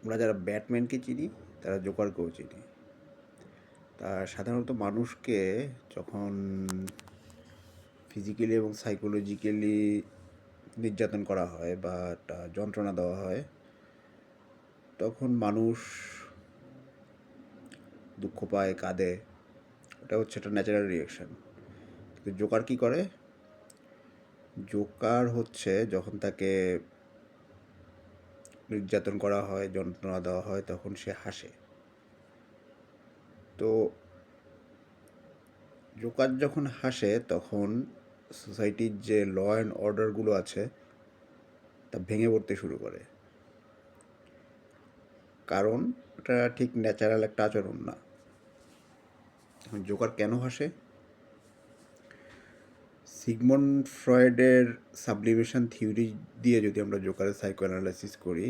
আমরা যারা ব্যাটম্যানকে চিনি তারা জোকারকেও চিনি। তা সাধারণত মানুষকে যখন ফিজিক্যালি এবং সাইকোলজিক্যালি নির্যাতন করা হয় বা একটা যন্ত্রণা দেওয়া হয়, তখন মানুষ দুঃখ পায়, কাঁদে। এটা হচ্ছে একটা ন্যাচারাল রিয়াকশান। কিন্তু জোকার কী করে? জোকার হচ্ছে যখন তাকে নির্যাতন করা হয়, যন্ত্রণা দেওয়া হয়, তখন সে হাসে। তো জোকার যখন হাসে তখন সোসাইটির যে ল অ্যান্ড অর্ডারগুলো আছে তা ভেঙে পড়তে শুরু করে। কারণ এটা ঠিক ন্যাচারাল একটা আচরণ না। এখন জোকার কেন হাসে? সিগমন্ড ফ্রয়েডের সাবলিমেশন থিওরি দিয়ে যদি আমরা জোকারের সাইকো অ্যানালাইসিস করি,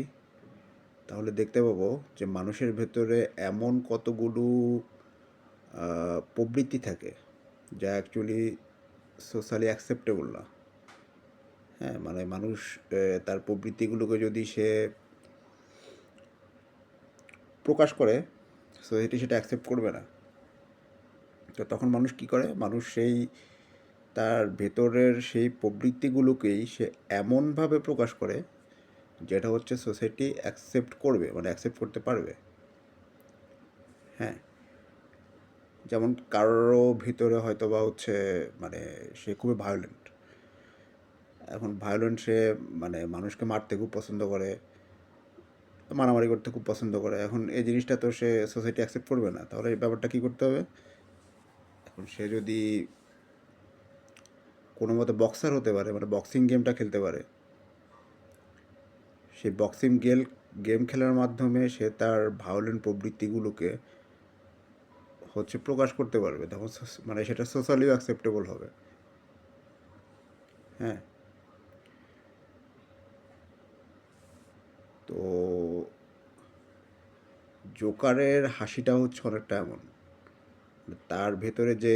তাহলে দেখতে পাবো যে মানুষের ভেতরে এমন কতগুলো প্রবৃত্তি থাকে যা অ্যাকচুয়ালি সোশ্যালি অ্যাকসেপ্টেবল না। হ্যাঁ, মানে মানুষ তার প্রবৃত্তিগুলোকে যদি সে প্রকাশ করে, সোসাইটি সেটা অ্যাকসেপ্ট করবে না। তো তখন মানুষ কী করে? মানুষ সেই তার ভেতরের সেই প্রবৃত্তিগুলোকেই সে এমনভাবে প্রকাশ করে যেটা হচ্ছে সোসাইটি অ্যাকসেপ্ট করবে, মানে অ্যাকসেপ্ট করতে পারবে। হ্যাঁ, যেমন কারোর ভিতরে হয়তো বা হচ্ছে মানে সে খুবই ভায়োলেন্ট। এখন ভায়োলেন্ট সে মানে মানুষকে মারতে খুব পছন্দ করে, মারামারি করতে খুব পছন্দ করে। এখন এই জিনিসটা তো সে সোসাইটি অ্যাকসেপ্ট করবে না। তাহলে এই ব্যাপারটা কী করতে হবে? এখন সে যদি কোনো মতে বক্সার হতে পারে, মানে বক্সিং গেমটা খেলতে পারে, সেই বক্সিং গেম খেলার মাধ্যমে সে তার ভায়োলেন্ট প্রবৃত্তিগুলোকে হচ্ছে প্রকাশ করতে পারবে। তখন মানে সেটা সোশ্যালিও অ্যাকসেপ্টেবল হবে। হ্যাঁ, তো জোকারের হাসিটা হচ্ছে অনেকটা এমন। তার ভেতরে যে